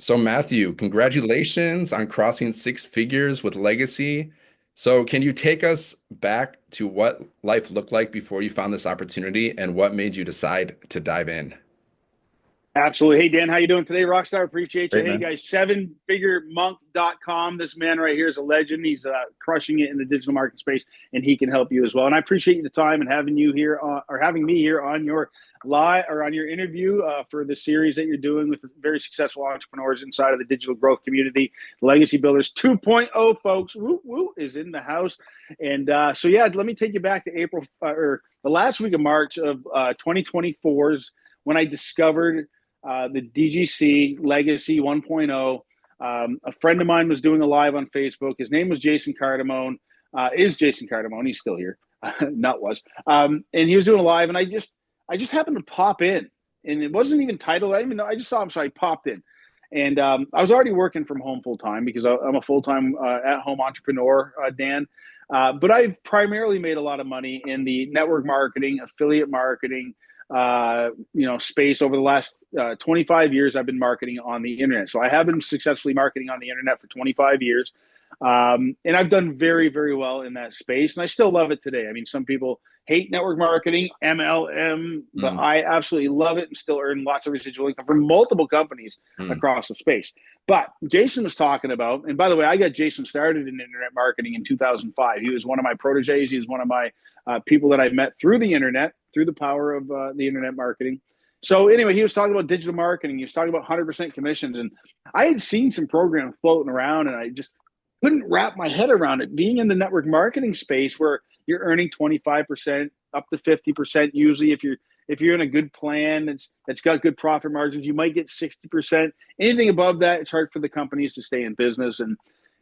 So, Matthew, congratulations on crossing six figures with Legacy. So, can you take us back to what life looked like before you found this opportunity and what made you decide to dive in? Absolutely. Hey, Dan, how you doing today, Rockstar? Appreciate you. Great, Hey, man. guys, sevenfiguremonk.com. This man right here is a legend. He's crushing it in the digital market space, and he can help you as well. And I appreciate the time and having you here or having me here on your live or on your interview for the series that you're doing with very successful entrepreneurs inside of the digital growth community. Legacy Builders 2.0, folks, woo, woo, is in the house. And yeah, let me take you back to April or the last week of March of 2024's when I discovered the DGC Legacy 1.0. A friend of mine was doing a live on Facebook. His name was Jason Cardamone. Is Jason Cardamone? He's still here. Not was. And he was doing a live, and I just happened to pop in, and it wasn't even titled. I didn't even know. I just saw him, so I popped in. And I was already working from home full time because I'm a full time at home entrepreneur, Dan. But I've primarily made a lot of money in the network marketing, affiliate marketing, space over the last 25 years. I've been marketing on the internet. So I have been successfully marketing on the internet for 25 years. And I've done very, very well in that space. And I still love it today. I mean, some people hate network marketing, MLM, but Mm, I absolutely love it and still earn lots of residual income from multiple companies mm. across the space. But Jason was talking about, and by the way, I got Jason started in internet marketing in 2005. He was one of my proteges. He was one of my people that I met through the internet, through the power of the internet marketing. So anyway, he was talking about digital marketing. He was talking about 100% commissions, and I had seen some programs floating around, and I just couldn't wrap my head around it. Being in the network marketing space, where you're earning 25% up to 50%, usually if you're in a good plan that's got good profit margins, you might get 60%. Anything above that, it's hard for the companies to stay in business.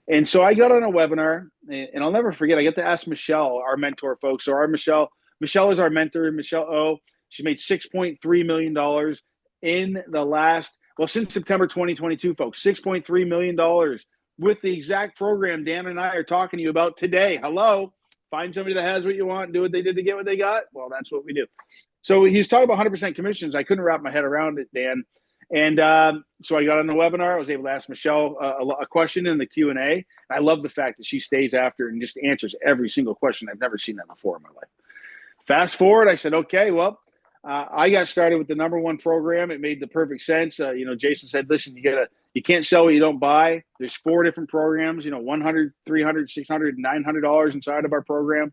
And so I got on a webinar, and I'll never forget. I get to ask Michelle, our mentor, folks. So our Michelle is our mentor. Michelle O. She made $6.3 million in the last, well, since September 2022, folks. $6.3 million with the exact program Dan and I are talking to you about today. Hello, find somebody that has what you want, do what they did to get what they got. Well, that's what we do. So he's talking about 100% commissions. I couldn't wrap my head around it, Dan. And so I got on the webinar. I was able to ask Michelle a question in the Q&A. I love the fact that she stays after and just answers every single question. I've never seen that before in my life. Fast forward, I said, okay, well, I got started with the number one program. It made the perfect sense. Jason said, listen, you can't sell what you don't buy. There's four different programs, $100, $300, $600, $900 inside of our program.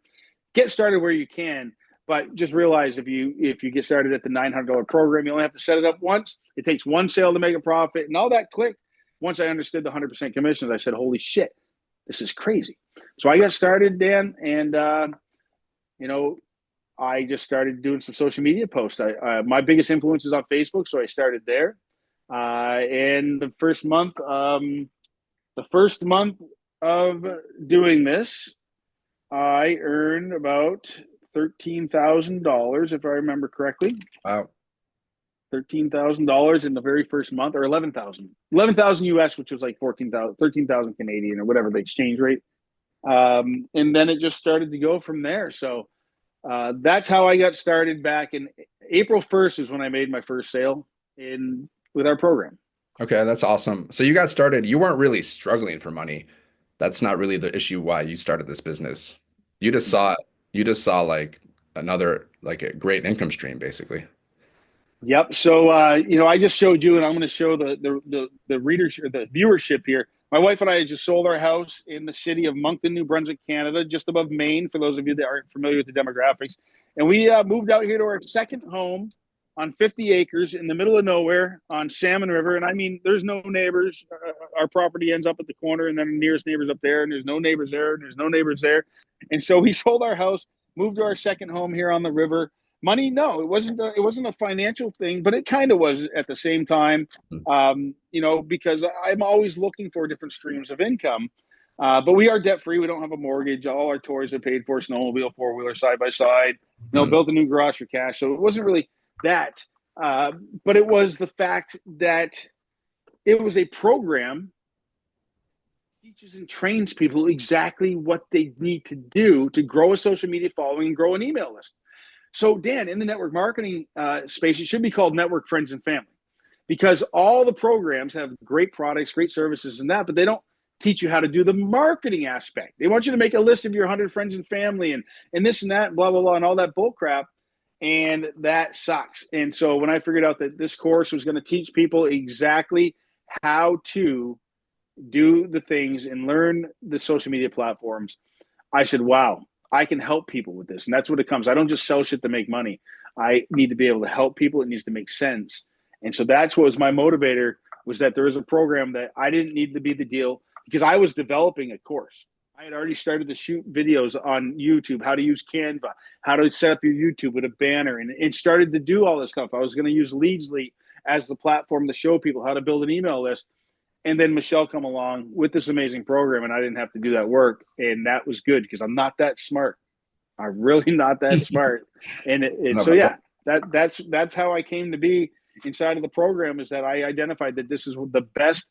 Get started where you can. But just realize if you get started at the $900 program, you only have to set it up once. It takes one sale to make a profit, and all that clicked. Once I understood the 100% commissions, I said, "Holy shit, this is crazy." So I got started, Dan, and you know, I just started doing some social media posts. My biggest influence is on Facebook, so I started there. And the first month of doing this, I earned about $13,000, if I remember correctly. Wow. $13,000 in the very first month, or 11,000 US, which was like 14,000, 13,000 Canadian, or whatever the exchange rate. And then it just started to go from there. So that's how I got started back in April 1st is when I made my first sale in with our program. Okay, that's awesome. So you got started, you weren't really struggling for money. That's not really the issue why you started this business. You just saw you just saw like another like a great income stream basically. Yep. So I just showed you, and I'm going to show the readership, the viewership here. My wife and I just sold our house in the city of Moncton, New Brunswick, Canada, just above Maine. For those of you that aren't familiar with the demographics, and we moved out here to our second home on 50 acres in the middle of nowhere on Salmon River. And I mean, there's no neighbors. Our property ends up at the corner, and then the nearest neighbors up there, and there's no neighbors there, and there's no neighbors there. And so we sold our house, moved to our second home here on the river. Money, no, it wasn't a financial thing, but it kind of was at the same time. Because I'm always looking for different streams of income. But we are debt free. We don't have a mortgage. All our toys are paid for: snowmobile, four wheeler, side by side. Mm, Built a new garage for cash. So it wasn't really that, but it was the fact that it was a program that teaches and trains people exactly what they need to do to grow a social media following and grow an email list. So, Dan, in the network marketing space, it should be called network friends and family. because all the programs have great products, great services, and that, but they don't teach you how to do the marketing aspect. They want you to make a list of your 100 friends and family and this and that, and blah, blah, blah, and all that bull crap. And that sucks. And so when I figured out that this course was going to teach people exactly how to do the things and learn the social media platforms, I said, wow, I can help people with this. And that's what it comes. I don't just sell shit to make money. I need to be able to help people. It needs to make sense. And so that's what was my motivator, was that there was a program that I didn't need to be the deal, because I was developing a course. I had already started to shoot videos on YouTube, how to use Canva, how to set up your YouTube with a banner, and started to do all this stuff. I was going to use Leadsly as the platform to show people how to build an email list. And then Michelle come along with this amazing program, and I didn't have to do that work. And that was good, because I'm not that smart. I'm really not that smart. And so, yeah, that's how I came to be inside of the program, is that I identified that this is the best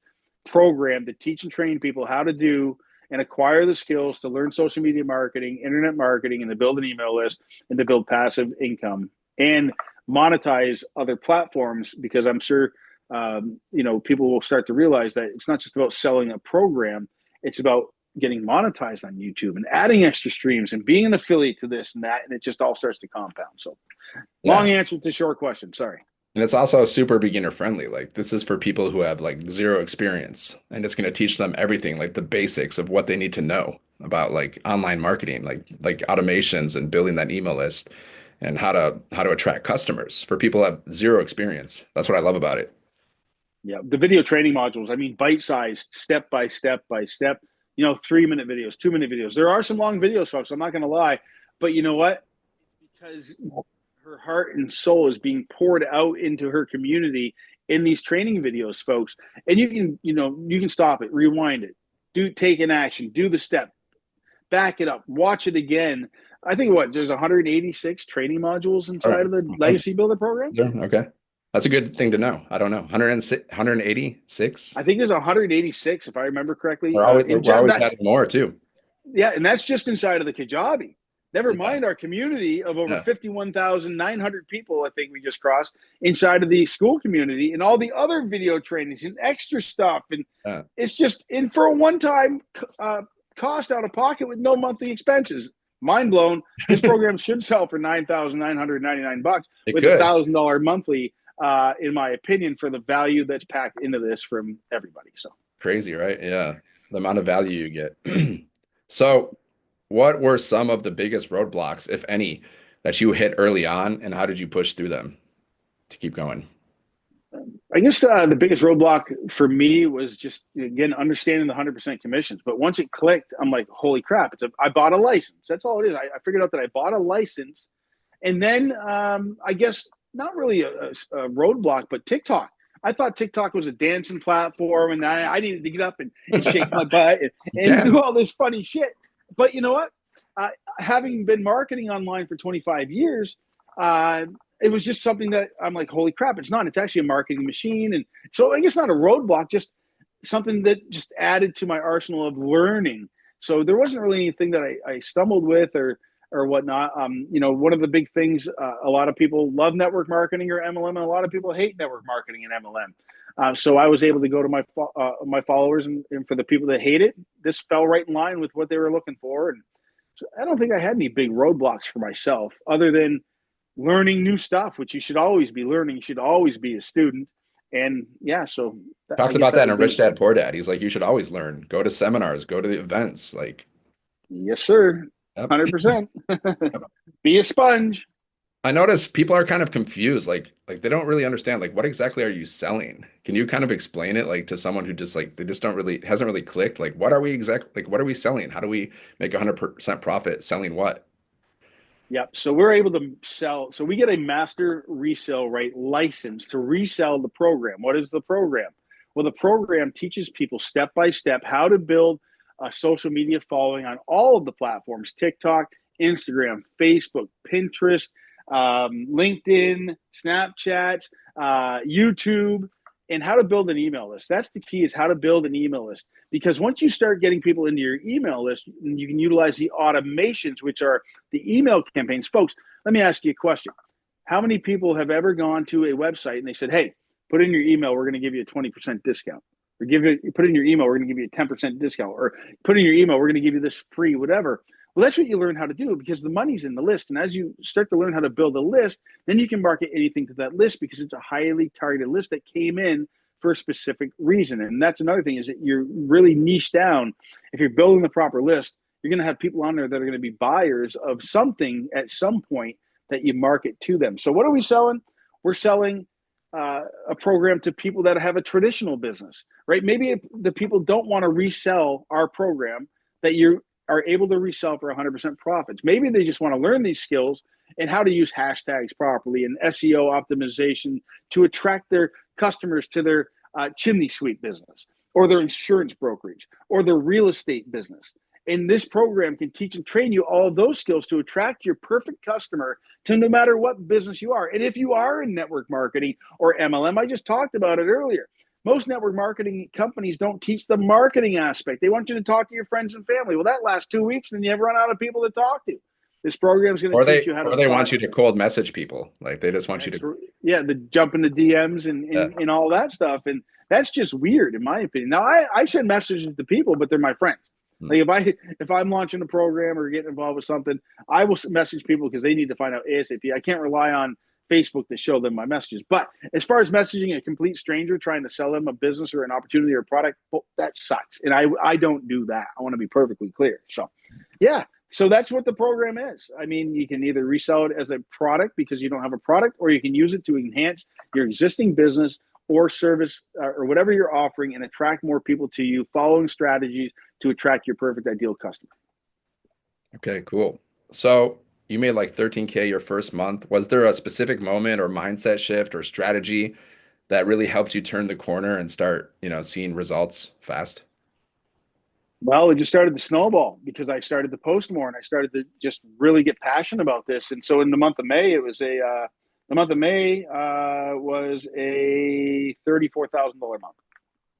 program to teach and train people how to do and acquire the skills to learn social media marketing, internet marketing, and to build an email list and to build passive income and monetize other platforms. Because I'm sure, people will start to realize that it's not just about selling a program. It's about getting monetized on YouTube and adding extra streams and being an affiliate to this and that. And it just all starts to compound. So long answer to short question. Sorry. And it's also super beginner friendly. Like this is for people who have like zero experience, and it's going to teach them everything, like the basics of what they need to know about like online marketing, like automations and building that email list and how to attract customers for people who have zero experience. That's what I love about it. Yeah. The video training modules, I mean, bite-sized, step by step by step, 3-minute videos, 2-minute videos. There are some long videos, folks. I'm not going to lie, but you know what? Because her heart and soul is being poured out into her community in these training videos, folks. And you can stop it, rewind it, take an action, do the step, back it up, watch it again. I think there's 186 training modules inside of the Legacy Builder program. Yeah, okay. That's a good thing to know. I don't know. 186? I think there's 186, if I remember correctly. We're always adding more too. Yeah, and that's just inside of the Kajabi. Never mind our community of over 51,900 people, I think we just crossed, inside of the school community, and all the other video trainings and extra stuff. And it's just in for a one-time cost out of pocket with no monthly expenses. Mind blown. This program should sell for $9,999 with $1,000 monthly, in my opinion, for the value that's packed into this from everybody. So crazy, right? Yeah, the amount of value you get. So what were some of the biggest roadblocks, if any, that you hit early on, and how did you push through them to keep going? I guess the biggest roadblock for me was just, again, understanding the 100% commissions. But once it clicked, I'm like, holy crap, I bought a license. That's all it is. I figured out that I bought a license. And then I guess not really a roadblock, but TikTok. I thought TikTok was a dancing platform, and I needed to get up and shake my butt and do all this funny shit. But you know what? Having been marketing online for 25 years, it was just something that I'm like, holy crap, it's not. It's actually a marketing machine. And so I guess not a roadblock, just something that just added to my arsenal of learning. So there wasn't really anything that I stumbled with or whatnot. One of the big things, a lot of people love network marketing or MLM, and a lot of people hate network marketing and MLM. So I was able to go to my followers, and for the people that hate it, this fell right in line with what they were looking for. And so I don't think I had any big roadblocks for myself, other than learning new stuff, which you should always be learning. You should always be a student. And yeah, so talked about that in Rich Dad Poor Dad. He's like, you should always learn. Go to seminars, go to the events. Like, yes, sir. 100%. Be a sponge. I notice people are kind of confused. Like they don't really understand, like, what exactly are you selling? Can you kind of explain it, like, to someone who just like, they just hasn't really clicked? Like, what are we selling? How do we make 100% profit selling what? Yep. So we're able to sell. So we get a master resale right license to resell the program. What is the program? Well, the program teaches people step by step how to build a social media following on all of the platforms: TikTok, Instagram, Facebook, Pinterest, LinkedIn, Snapchat, YouTube, and how to build an email list. That's the key, is how to build an email list. Because once you start getting people into your email list, you can utilize the automations, which are the email campaigns. Folks, let me ask you a question. How many people have ever gone to a website and they said, hey, put in your email, we're going to give you a 20% discount. Or put in your email, we're going to give you a 10% discount. Or put in your email, we're going to give you this free, whatever. Well, that's what you learn how to do because the money's in the list. And as you start to learn how to build a list, then you can market anything to that list because it's a highly targeted list that came in for a specific reason. And that's another thing is that you're really niche down. If you're building the proper list, you're going to have people on there that are going to be buyers of something at some point that you market to them. So what are we selling? We're selling a program to people that have a traditional business, right? Maybe the people don't want to resell our program that you are able to resell for 100% profits. Maybe they just want to learn these skills and how to use hashtags properly and SEO optimization to attract their customers to their chimney sweep business or their insurance brokerage or their real estate business. And this program can teach and train you all of those skills to attract your perfect customer to no matter what business you are. And if you are in network marketing or MLM, I just talked about it earlier. Most network marketing companies don't teach the marketing aspect. They want you to talk to your friends and family. Well, that lasts 2 weeks, and you run out of people to talk to. This program is going to teach you how to. Or they want you to cold message people. Like they just want you to. Yeah, the jump into DMs and all that stuff. And that's just weird, in my opinion. Now, I send messages to people, but they're my friends. Like if I'm launching a program or getting involved with something, I will message people because they need to find out ASAP. I can't rely on Facebook to show them my messages. But as far as messaging a complete stranger trying to sell them a business or an opportunity or a product, well, that sucks. And I don't do that. I want to be perfectly clear. So, yeah. So that's what the program is. I mean, you can either resell it as a product because you don't have a product, or you can use it to enhance your existing business or service or whatever you're offering and attract more people to you, following strategies to attract your perfect ideal customer. Okay, cool. So you made like 13K your first month. Was there a specific moment or mindset shift or strategy that really helped you turn the corner and start, seeing results fast? Well, it just started to snowball because I started to post more and I started to just really get passionate about this. And so in the month of May, was a $34,000 month,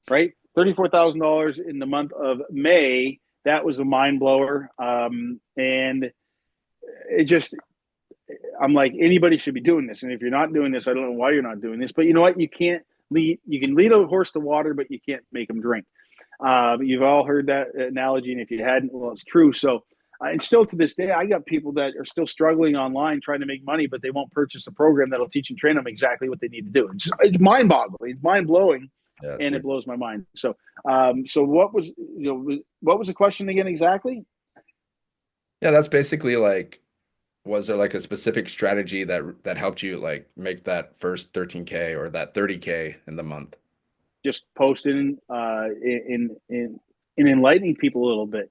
right? $34,000 in the month of May. That was a mind blower. And I'm like, anybody should be doing this. And if you're not doing this, I don't know why you're not doing this, but you know what? You can lead a horse to water, but you can't make him drink. You've all heard that analogy. And if you hadn't, well, it's true. So, and still to this day, I got people that are still struggling online trying to make money, but they won't purchase a program that'll teach and train them exactly what they need to do. It's mind boggling. It's mind blowing. Yeah, and weird. It blows my mind. So, so what was the question again exactly? Yeah, that's basically like, was there like a specific strategy that helped you like make that first 13K or that 30K in the month? Just posting in enlightening people a little bit.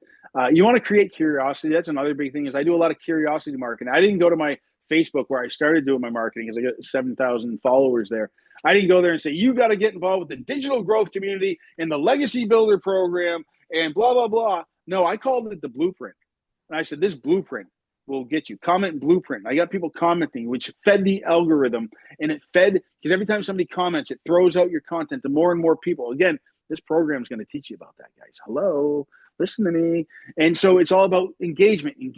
You want to create curiosity. That's another big thing is I do a lot of curiosity marketing. I didn't go to my Facebook where I started doing my marketing because I got 7,000 followers there. I didn't go there and say, you got to get involved with the digital growth community and the legacy builder program and blah, blah, blah. No, I called it the blueprint. And I said, this blueprint will get you. Comment blueprint. I got people commenting, which fed the algorithm. And it fed, because every time somebody comments, it throws out your content to more and more people. Again, this program is going to teach you about that, guys. Hello, listen to me. And so it's all about engagement. And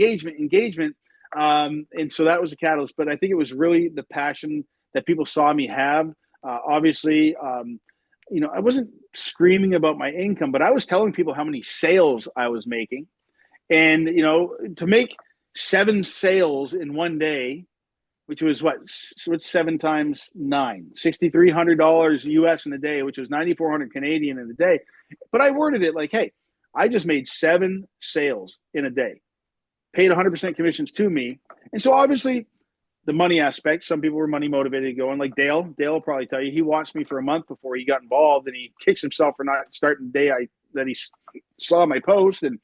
so that was a catalyst. But I think it was really the passion that people saw me have. Obviously, I wasn't screaming about my income, but I was telling people how many sales I was making. And, to make 7 sales in one day, which was what's 7 times 9, $6,300 US in a day, which was 9,400 Canadian in a day. But I worded it like, hey, I just made 7 sales in a day, paid 100% commissions to me. And so obviously the money aspect, some people were money motivated going like Dale will probably tell you, he watched me for a month before he got involved and he kicks himself for not starting the day that he saw my post and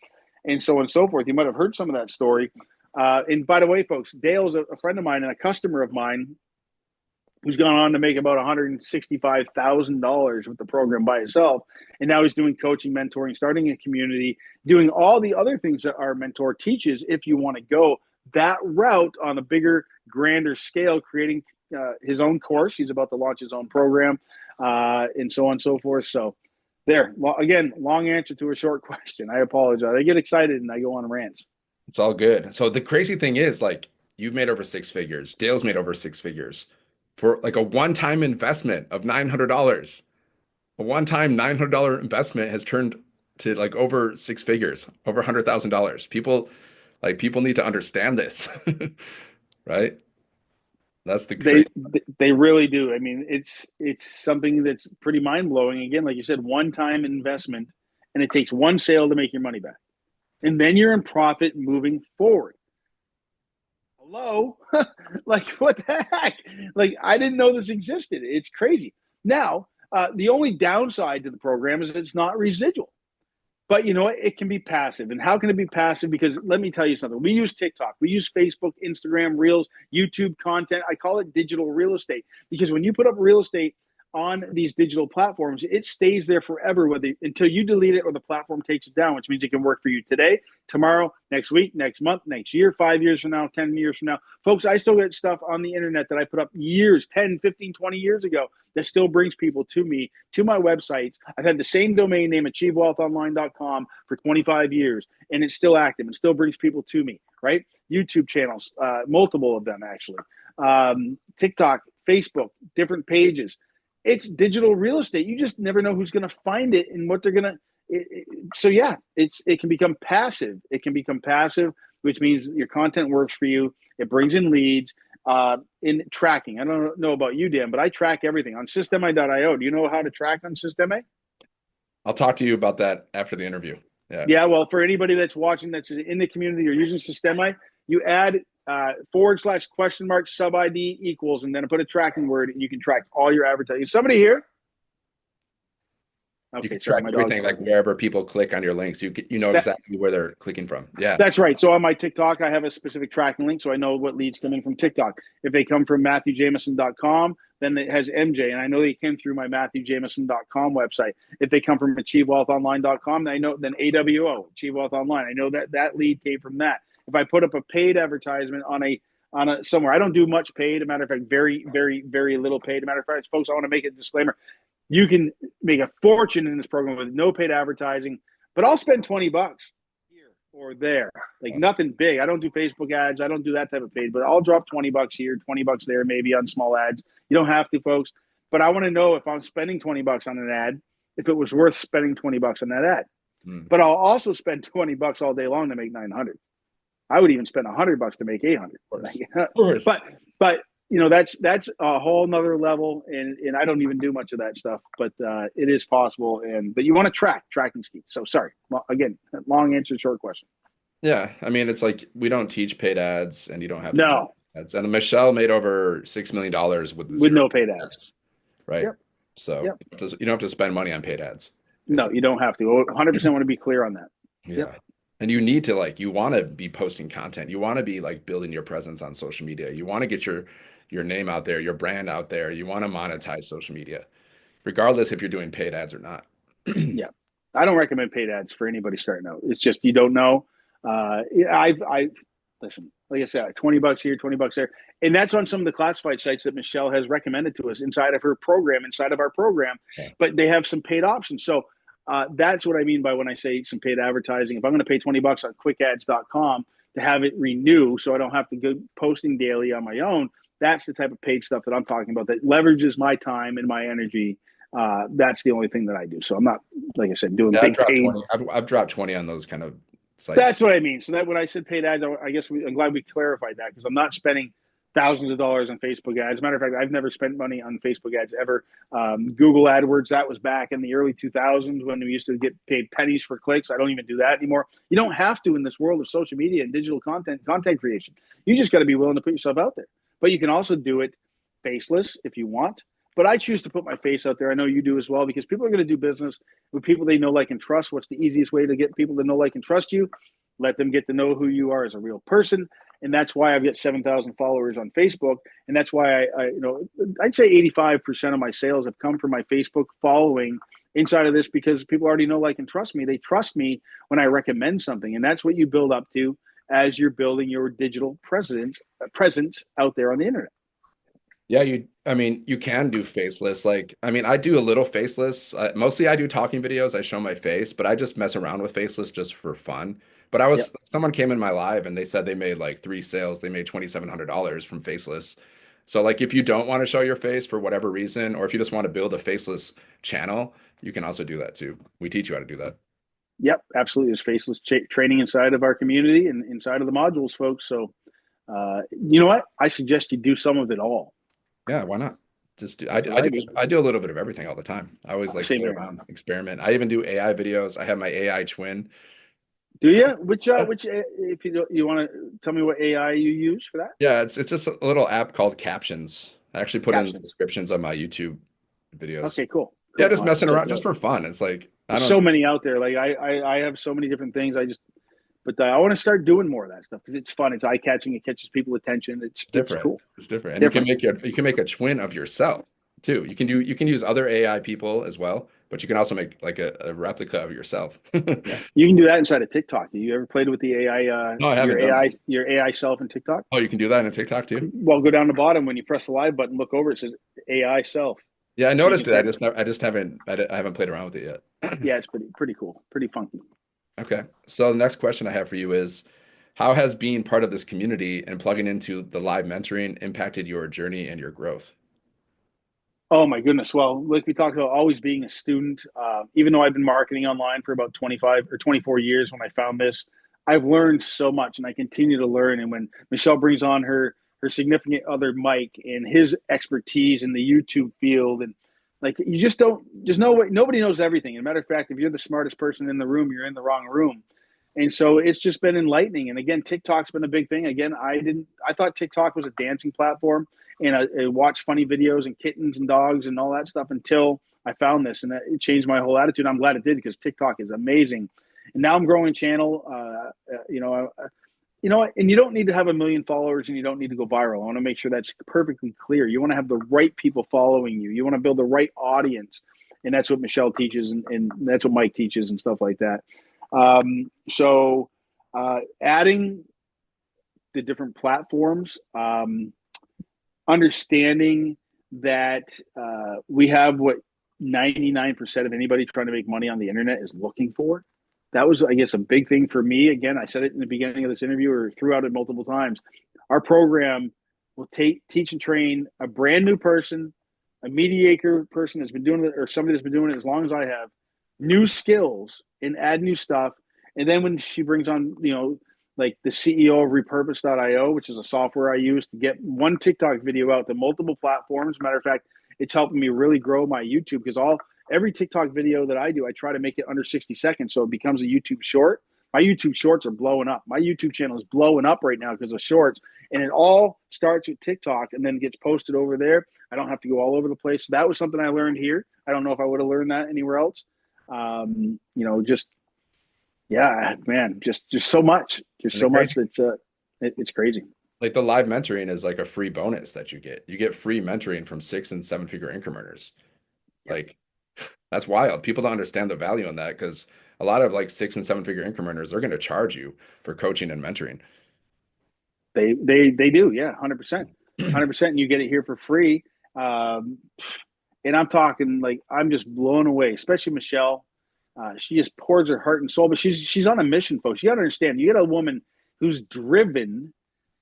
so on and so forth. You might have heard some of that story. And by the way, folks, Dale's a friend of mine and a customer of mine who's gone on to make about $165,000 with the program by himself. And now he's doing coaching, mentoring, starting a community, doing all the other things that our mentor teaches if you want to go that route on a bigger, grander scale, creating his own course. He's about to launch his own program and so on and so forth. So there, again, long answer to a short question. I apologize. I get excited and I go on rants. It's all good. So the crazy thing is, like, you've made over 6 figures. Dale's made over 6 figures. for like a one-time investment of $900. A one-time $900 investment has turned to like over six figures, over $100,000. People need to understand this, right? That's the They crazy. they really do. I mean, it's something that's pretty mind blowing. Again, like you said, one time investment, and it takes one sale to make your money back, and then you're in profit moving forward. Hello, like what the heck? Like I didn't know this existed. It's crazy. Now, the only downside to the program is it's not residual. But you know what? It can be passive. And how can it be passive? Because let me tell you something. We use TikTok, we use Facebook, Instagram, Reels, YouTube content. I call it digital real estate because when you put up real estate on these digital platforms, it stays there forever, whether until you delete it or the platform takes it down, which means it can work for you today, tomorrow, next week, next month, next year, 5 years from now, 10 years from now. Folks, I still get stuff on the internet that I put up years, 10, 15, 20 years ago that still brings people to me, to my websites. I've had the same domain name, achievewealthonline.com, for 25 years, and it's still active and still brings people to me, right? YouTube channels, multiple of them actually, TikTok, Facebook, different pages. It's digital real estate. You just never know who's going to find it and what they're going to. So yeah, it can become passive. It can become passive, which means your content works for you. It brings in leads. In tracking, I don't know about you, Dan, but I track everything on Systemi.io. Do you know how to track on Systemi? I'll talk to you about that after the interview. Yeah. Yeah, well, for anybody that's watching that's in the community or using Systemi, you add /? sub ID equals, and then put a tracking word, and you can track all your advertising. Is somebody here? You Okay, can sorry, track my dog's everything, like wherever people click on your links, you know that, exactly where they're clicking from. Yeah. that's right. So on my TikTok, I have a specific tracking link, so I know what leads coming from TikTok. If they come from MatthewJameson.com, then it has MJ, and I know they came through my MatthewJameson.com website. If they come from AchieveWealthOnline.com, I know then AWO, Achieve Wealth Online. I know that that lead came from that. If I put up a paid advertisement on a somewhere, I don't do much paid. As a matter of fact, very, very, very little paid. As a matter of fact, folks, I want to make a disclaimer. You can make a fortune in this program with no paid advertising, but I'll spend $20 here or there, like nothing big. I don't do Facebook ads. I don't do that type of paid, but I'll drop $20 here, $20 there, maybe on small ads. You don't have to, folks, but I want to know if I'm spending $20 on an ad, if it was worth spending $20 on that ad. But I'll also spend $20 all day long to make 900. I would even spend $100 to make 800. Of course. But you know, that's a whole nother level, and I don't even do much of that stuff, but it is possible. But you want to tracking schemes. So sorry, again, long answer, short question. Yeah, I mean, it's like we don't teach paid ads, and you don't have to do No, ads. And Michelle made over $6 million with with zero no paid ads. ads, right? Yep. So Yep. you don't have to spend money on paid ads. No, you don't have to. 100% want to be clear on that. Yeah. Yep. And you need to you want to be posting content. You want to be like building your presence on social media. You want to get your name out there, your brand out there. You want to monetize social media, regardless if you're doing paid ads or not. Yeah. I don't recommend paid ads for anybody starting out. It's just you don't know. I listen, like I said, $20 here, $20 there, and that's on some of the classified sites that Michelle has recommended to us inside of her program, inside of our program. Okay. But they have some paid options. So that's what I mean by when I say some paid advertising. If I'm going to pay $20 on quickads.com to have it renew, so I don't have to go posting daily on my own, that's the type of paid stuff that I'm talking about that leverages my time and my energy. That's the only thing that I do. So I'm not, like I said, doing Yeah, big paid. I've dropped 20 on those kind of sites. That's what I mean. So that when I said paid ads, I guess I'm glad we clarified that because I'm not spending thousands of dollars on Facebook ads. As a matter of fact, I've never spent money on Facebook ads ever. Google AdWords, that was back in the early 2000s when we used to get paid pennies for clicks. I don't even do that anymore. You don't have to in this world of social media and digital content creation. You just got to be willing to put yourself out there. But you can also do it faceless if you want. But I choose to put my face out there. I know you do as well because people are going to do business with people they know, like, and trust. What's the easiest way to get people to know, like, and trust you? Let them get to know who you are as a real person. And that's why I've got 7,000 followers on Facebook. And that's why I'd say 85% of my sales have come from my Facebook following inside of this because people already know, like, and trust me. They trust me when I recommend something. And that's what you build up to as you're building your digital presence out there on the internet. Yeah, you can do faceless. I do a little faceless. Mostly I do talking videos. I show my face, but I just mess around with faceless just for fun. But someone came in my live and they said they made like 3 sales. They made $2,700 from faceless. So like if you don't want to show your face for whatever reason, or if you just want to build a faceless channel, you can also do that too. We teach you how to do that. Yep, absolutely. There's faceless training inside of our community and inside of the modules, folks. So, you know what? I suggest you do some of it all. Yeah, why not? Just do That's what I do. I do a little bit of everything all the time. I always like Same play here. around, experiment. I even do AI videos. I have my AI twin. Do you? Which Yeah, if you want to tell me what AI you use for that? yeah, it's just a little app called Captions. I actually put in Captions. descriptions of my YouTube videos. Okay, cool, Yeah, cool. just I'll have to messing check around, it just out. for fun. It's like I There's so don't. many out there. Like I have so many different things. But I want to start doing more of that stuff because it's fun. It's eye catching. It catches people attention. It's It's different. cool. It's different, and Different. you can make a twin of yourself too. You can use other AI people as well, but you can also make like a replica of yourself. Yeah, you can do that inside of TikTok. You ever played with the AI? No, I haven't done that. Your AI self in TikTok? Oh, you can do that in TikTok too? Well, go down the bottom when you press the live button. Look over. It says AI self. Yeah, I You noticed can it. type. I just haven't I haven't played around with it yet. Yeah, it's pretty cool. Pretty funky. Okay. So the next question I have for you is, how has being part of this community and plugging into the live mentoring impacted your journey and your growth? Oh my goodness. Well, like we talked about, always being a student. Even though I've been marketing online for about 25 or 24 years, when I found this, I've learned so much, and I continue to learn. And when Michelle brings on her significant other, Mike, and his expertise in the YouTube field, and like you just don't, there's no way, nobody knows everything. As a matter of fact, if you're the smartest person in the room, you're in the wrong room. And so it's just been enlightening. And again, TikTok's been a big thing. Again, I thought TikTok was a dancing platform, and I watched funny videos and kittens and dogs and all that stuff until I found this, and it changed my whole attitude. I'm glad it did because TikTok is amazing. And now I'm growing channel. And you don't need to have a million followers, and you don't need to go viral. I want to make sure that's perfectly clear. You want to have the right people following you. You want to build the right audience, and that's what Michelle teaches, and that's what Mike teaches, and stuff like that. Adding the different platforms, understanding that we have what 99% of anybody trying to make money on the internet is looking for. That was, I guess, a big thing for me. Again, I said it in the beginning of this interview or throughout it multiple times. Our program will teach and train a brand new person, a mediocre person that's been doing it, or somebody that's been doing it as long as I have, new skills and add new stuff. And then when she brings on, like the CEO of repurpose.io, which is a software I use to get one TikTok video out to multiple platforms. Matter of fact, it's helping me really grow my YouTube because every TikTok video that I do, I try to make it under 60 seconds so it becomes a YouTube short. My YouTube shorts are blowing up. My YouTube channel is blowing up right now because of shorts. And it all starts with TikTok and then gets posted over there. I don't have to go all over the place. So that was something I learned here. I don't know if I would have learned that anywhere else. Just yeah, man, just so much, Isn't it much crazy? that's it's crazy. Like the live mentoring is like a free bonus that you get. You get free mentoring from 6 and 7 figure incrementers. Yep. Like that's wild. People don't understand the value in that because a lot of like 6 and 7 figure incrementers, they're going to charge you for coaching and mentoring. They do, yeah, 100%, 100%. And you get it here for free. Um, and I'm talking like I'm just blown away, especially Michelle. She just pours her heart and soul, but she's on a mission, folks. You got to understand. You got a woman who's driven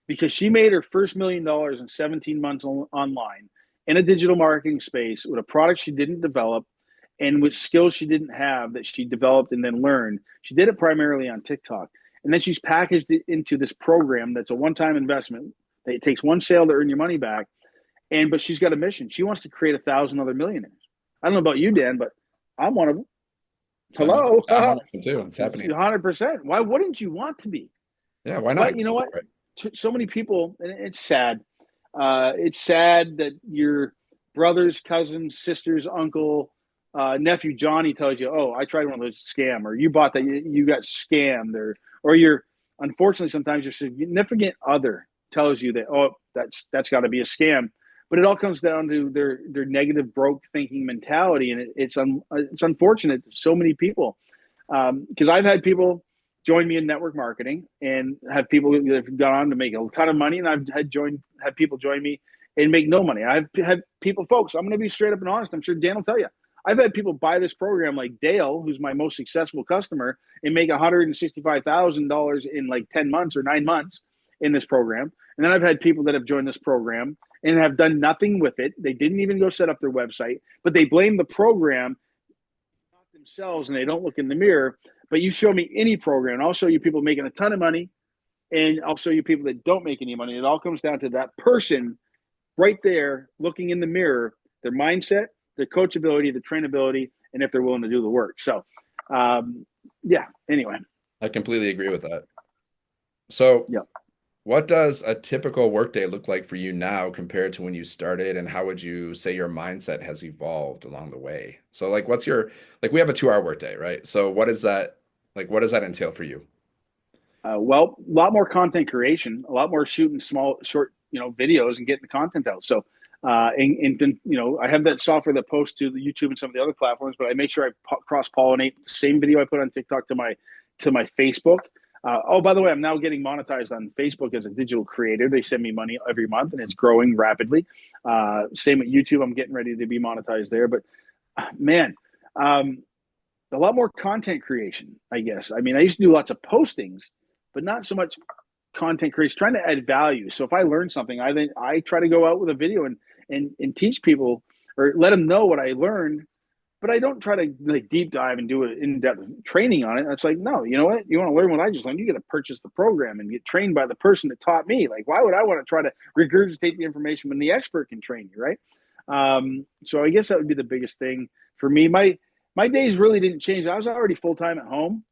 because she made her first $1 million in 17 months online in a digital marketing space with a product she didn't develop and with skills she didn't have that she developed and then learned. She did it primarily on TikTok. And then she's packaged it into this program that's a one-time investment. It takes one sale to earn your money back. But she's got a mission. She wants to create 1,000 other millionaires. I don't know about you, Dan, but I'm one of them. So no, Hello, I'm on it too. It's happening. 100%. Why wouldn't you want to be? Yeah, why not? But you know Go what? for it. So many people, and it's sad. It's sad that your brothers, cousins, sisters, uncle, nephew Johnny tells you, "Oh, I tried one of those scam," or "You bought that, you got scammed," or your unfortunately sometimes your significant other tells you that, "Oh, that's got to be a scam." But it all comes down to their negative, broke thinking mentality, and it's unfortunate that so many people, because I've had people join me in network marketing and have people that have gone on to make a ton of money, and I've had people join me and make no money. I've had people, folks. I'm going to be straight up and honest. I'm sure Dan will tell you. I've had people buy this program like Dale, who's my most successful customer, and make $165,000 in like 10 months or 9 months in this program. And then I've had people that have joined this program and have done nothing with it. They didn't even go set up their website, but they blame the program, not themselves, and they don't look in the mirror. But you show me any program, and I'll show you people making a ton of money, and I'll show you people that don't make any money. It all comes down to that person right there looking in the mirror, their mindset, their coachability, the trainability, and if they're willing to do the work. So, yeah, anyway. I completely agree with that. So, Yeah. what does a typical workday look like for you now compared to when you started, and how would you say your mindset has evolved along the way? So, like, what's your like? We have a 2 hour workday, right? So, what is that like? What does that entail for you? Well, a lot more content creation, a lot more shooting small, short, videos and getting the content out. So, I have that software that posts to the YouTube and some of the other platforms, but I make sure I cross pollinate the same video I put on TikTok to my Facebook. Oh, by the way, I'm now getting monetized on Facebook as a digital creator. They send me money every month, and it's growing rapidly. Same at YouTube. I'm getting ready to be monetized there. But man, a lot more content creation, I guess. I mean, I used to do lots of postings, but not so much content creation, trying to add value. So if I learn something, I try to go out with a video and teach people or let them know what I learned, but I don't try to like deep dive and do an in-depth training on it. It's like, no, you know what? You want to learn what I just learned, you got to purchase the program and get trained by the person that taught me. Like, why would I want to try to regurgitate the information when the expert can train you, right? So I guess that would be the biggest thing for me. My days really didn't change. I was already full-time at home.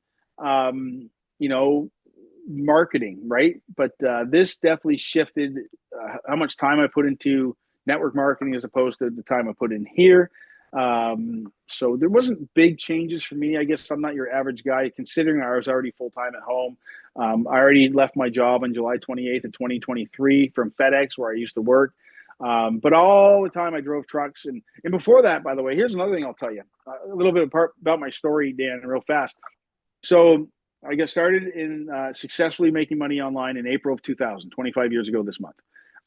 You know, marketing, right? But this definitely shifted how much time I put into network marketing as opposed to the time I put in here. So there wasn't big changes for me. I guess I'm not your average guy, considering I was already full time at home. I already left my job on July 28th of 2023 from FedEx, where I used to work. But all the time I drove trucks, and before that, by the way, here's another thing I'll tell you a little bit about my story, Dan, real fast. So I got started in successfully making money online in April of 2000, 25 years ago this month.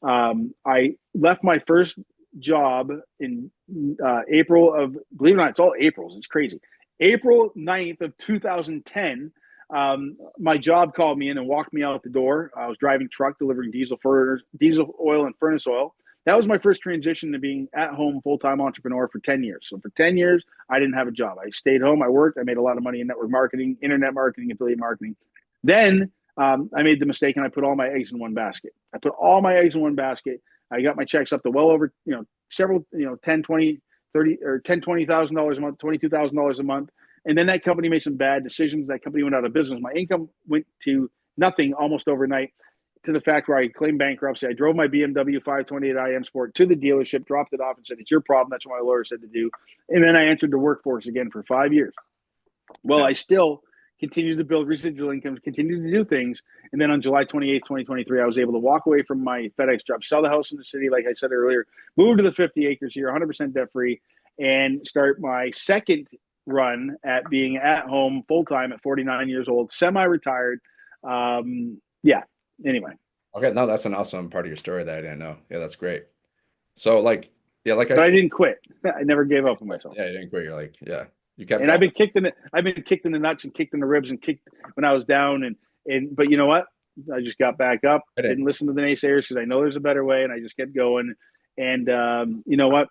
I left my first job in April of, believe it or not, it's all Aprils. It's crazy. April 9th of 2010, my job called me in and walked me out the door. I was driving truck, delivering diesel oil and furnace oil. That was my first transition to being at home full-time entrepreneur for 10 years. So for 10 years, I didn't have a job. I stayed home. I worked. I made a lot of money in network marketing, internet marketing, affiliate marketing. Then I made the mistake and I put all my eggs in one basket. I put all my eggs in one basket. I got my checks up to well over, several, 10, 20, 30 or 10, $20,000 a month, $22,000 a month. And then that company made some bad decisions. That company went out of business. My income went to nothing almost overnight, to the fact where I claimed bankruptcy. I drove my BMW 528 IM Sport to the dealership, dropped it off, and said, "It's your problem." That's what my lawyer said to do. And then I entered the workforce again for 5 years. Well, I still continued to build residual incomes, continued to do things. And then on July 28th, 2023, I was able to walk away from my FedEx job, sell the house in the city, like I said earlier, move to the 50 acres here, 100% debt free, and start my second run at being at home full time at 49 years old, semi retired. Yeah. Anyway. Okay, no, that's an awesome part of your story that I didn't know. Yeah, that's great. So, like, yeah, like I But I said, didn't quit. I never gave up on myself. yeah, you didn't quit. You're like, yeah, you kept And I've going. been kicked in the nuts and kicked in the ribs and kicked when I was down but you know what? I just got back up, I didn't. didn't listen to the naysayers because I know there's a better way, and I just kept going. And you know what?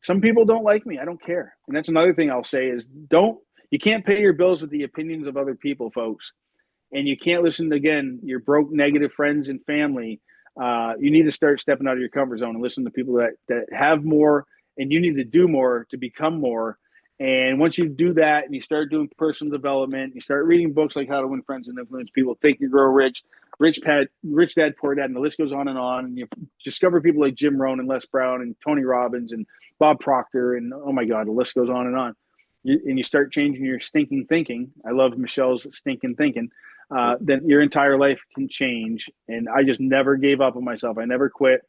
Some people don't like me. I don't care. And that's another thing I'll say is you can't pay your bills with the opinions of other people, folks. And you can't listen to, again, your broke, negative friends and family. You need to start stepping out of your comfort zone and listen to people that have more, and you need to do more to become more. And once you do that and you start doing personal development, you start reading books like How to Win Friends and Influence People, Think and Grow Rich, Rich Dad, Poor Dad, and the list goes on. And you discover people like Jim Rohn and Les Brown and Tony Robbins and Bob Proctor. And oh my God, the list goes on and on. And you start changing your stinking thinking. I love Michelle's stinking thinking. Then your entire life can change. And I just never gave up on myself. I never quit.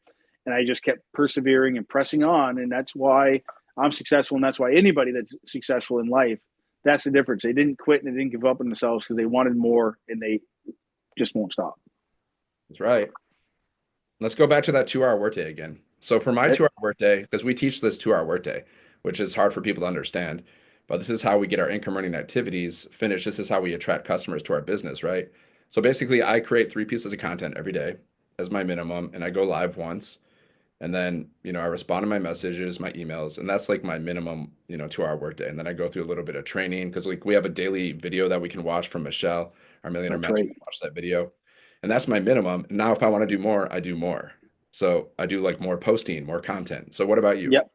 And I just kept persevering and pressing on. And that's why I'm successful. And that's why anybody that's successful in life, that's the difference. They didn't quit and they didn't give up on themselves because they wanted more, and they just won't stop. That's right. Let's go back to that 2 hour workday again. So for my Right? 2 hour workday, because we teach this 2 hour workday, which is hard for people to understand, but this is how we get our income earning activities finished. This is how we attract customers to our business, right? So basically, I create 3 pieces of content every day as my minimum, and I go live once. And then, I respond to my messages, my emails, and that's like my minimum, 2 hour workday. And then I go through a little bit of training because like we have a daily video that we can watch from Michelle, our millionaire That's mentor, right. can watch that video. And that's my minimum. Now, if I want to do more, I do more. So I do like more posting, more content. So what about you? Yep.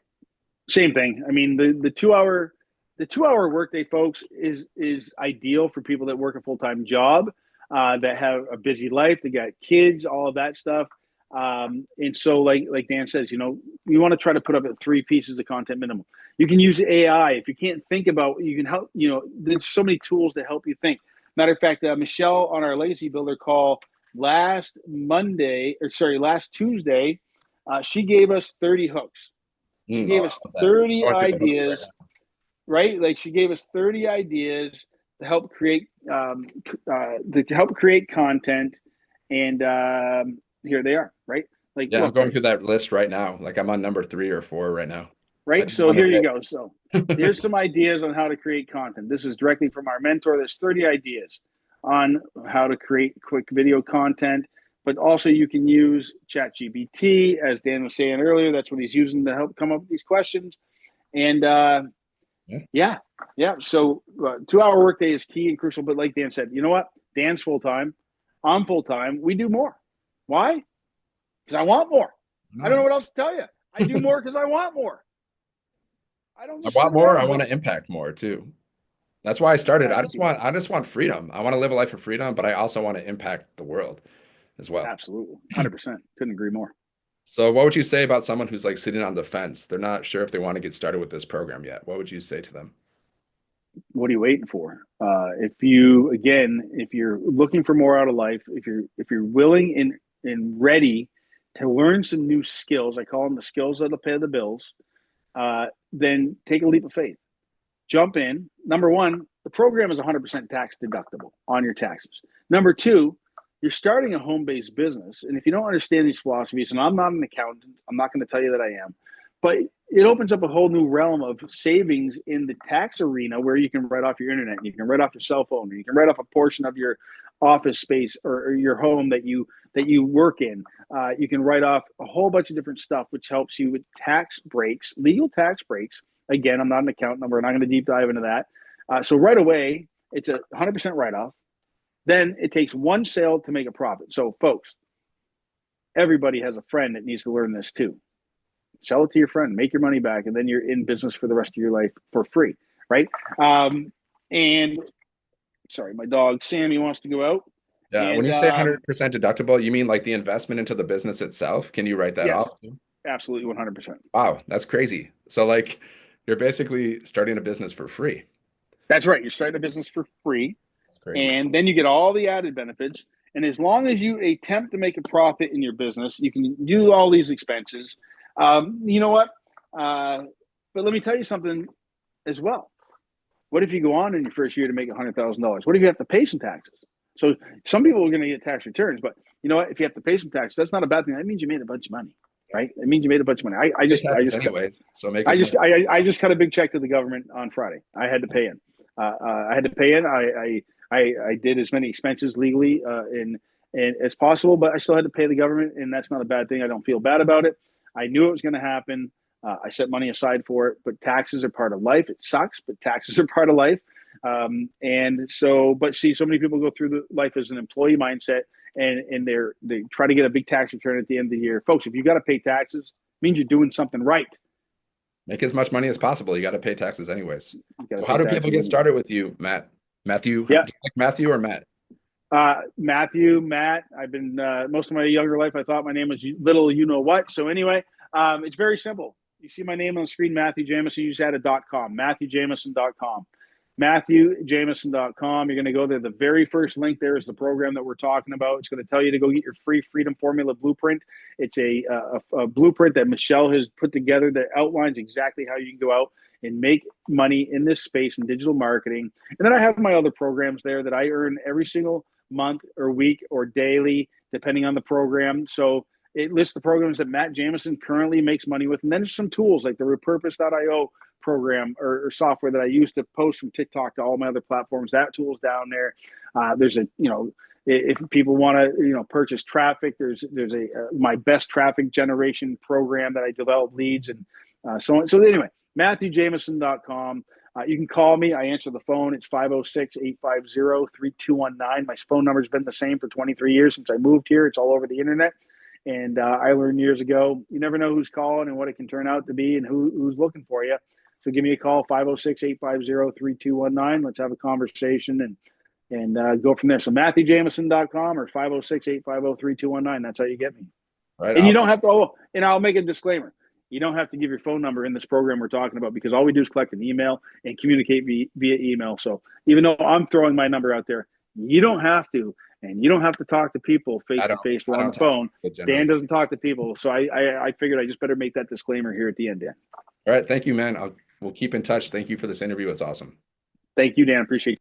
Same thing. I mean, the 2 hour workday, folks, is ideal for people that work a full time job, that have a busy life. They got kids, all of that stuff. And so, like Dan says, you want to try to put up at 3 pieces of content minimum. You can use AI if you can't think about. You can help. There's so many tools to help you think. Matter of fact, Michelle on our Legacy Builder call last Tuesday, she gave us 30 hooks. She Oh, gave I us love that. 30 Going through the book right ideas, right? Like she gave us 30 ideas to help create content, and here they are, right? Like, Yeah, I'm look, going through that list right now. Like I'm on number 3 or 4 right now. I right. do So one a here you day. go. So here's some ideas on how to create content. This is directly from our mentor. There's 30 ideas on how to create quick video content, but also you can use ChatGPT, as Dan was saying earlier. That's what he's using to help come up with these questions. And Yeah. yeah, yeah. So 2 hour workday is key and crucial. But like Dan said, you know what? Dan's full time. I'm full time. We do more. Why? Because I want more. I don't know No. what else to tell you. I do more because I want more. I don't I just want sit more. I around. want Like, to impact more too. That's why I started. I that's just key. want I just want freedom. I want to live a life of freedom, but I also want to impact the world as well. Absolutely, 100%. Couldn't agree more. So what would you say about someone who's like sitting on the fence? They're not sure if they want to get started with this program yet. What would you say to them? What are you waiting for? If you're looking for more out of life, if you're willing and ready to learn some new skills, I call them the skills that'll pay the bills. Then take a leap of faith. Jump in. Number one, the program is 100% tax deductible on your taxes. Number two, you're starting a home based business. And if you don't understand these philosophies, and I'm not an accountant, I'm not going to tell you that I am, but it opens up a whole new realm of savings in the tax arena where you can write off your internet, you can write off your cell phone, you can write off a portion of your office space or your home that you work in. You can write off a whole bunch of different stuff, which helps you with tax breaks, legal tax breaks. Again, I'm not an accountant. We're not going to deep dive into that. So right away, it's a 100% write off. Then it takes one sale to make a profit. So, folks, everybody has a friend that needs to learn this too. Sell it to your friend, make your money back, and then you're in business for the rest of your life for free, right? And sorry, my dog Sammy wants to go out. Yeah, when And you say 100% deductible, you mean like the investment into the business itself? Can you write that yes, off? absolutely 100%. Wow, that's crazy. So like you're basically starting a business for free. That's right. You're starting a business for free, That's crazy. and then you get all the added benefits. And as long as you attempt to make a profit in your business, you can do all these expenses. You know what? But let me tell you something as well. What if you go on in your first year to make $100,000? What if you have to pay some taxes? So some people are going to get tax returns, but you know what? If you have to pay some taxes, that's not a bad thing. That means you made a bunch of money, Yeah. right? It means you made a bunch of money. I Pay just I taxes just anyways, so make I as just much. I just cut a big check to the government on Friday. I had to pay in. I had to pay in. I did as many expenses legally and as possible, but I still had to pay the government, and that's not a bad thing. I don't feel bad about it. I knew it was going to happen. I set money aside for it, but taxes are part of life. It sucks, but taxes are part of life. And so, but see, so many people go through the life as an employee mindset, and they try to get a big tax return at the end of the year. Folks, if you got to pay taxes, it means you're doing something right. Make as much money as possible. You got to pay taxes anyways. You got to So how pay do people taxes get anyway. started with you, Matt? Matthew, do Yeah, you like Matthew or Matt? Matthew, Matt. I've been most of my younger life. I thought my name was Little, you know what. So anyway, it's very simple. You see my name on the screen, Matthew Jameson. You just add a .com, MatthewJameson.com. MatthewJameson.com. You're going to go there. The very first link there is the program that we're talking about. It's going to tell you to go get your free Freedom Formula Blueprint. It's a blueprint that Michelle has put together that outlines exactly how you can go out and make money in this space in digital marketing. And then I have my other programs there that I earn every single month or week or daily, depending on the program. So it lists the programs that Matt Jameson currently makes money with. And then there's some tools like the repurpose.io program or software that I use to post from TikTok to all my other platforms. That tool's down there. There's if people want to, purchase traffic, there's a my best traffic generation program that I develop leads and so on. So anyway, MatthewJameson.com. You can call me. I answer the phone. It's 506-850-3219. My phone number has been the same for 23 years since I moved here. It's all over the internet. And I learned years ago, you never know who's calling and what it can turn out to be and who's looking for you. So give me a call, 506-850-3219. Let's have a conversation and go from there. So MatthewJameson.com or 506-850-3219. That's how you get me. Right. And you Awesome. don't have to, and I'll make a disclaimer. You don't have to give your phone number in this program we're talking about because all we do is collect an email and communicate via email. So even though I'm throwing my number out there, you don't have to, and you don't have to talk to people face to face. We're I on the don't talk to phone. people generally. Dan doesn't talk to people. So I figured I just better make that disclaimer here at the end, Dan. All right. Thank you, man. We'll keep in touch. Thank you for this interview. It's awesome. Thank you, Dan. Appreciate it.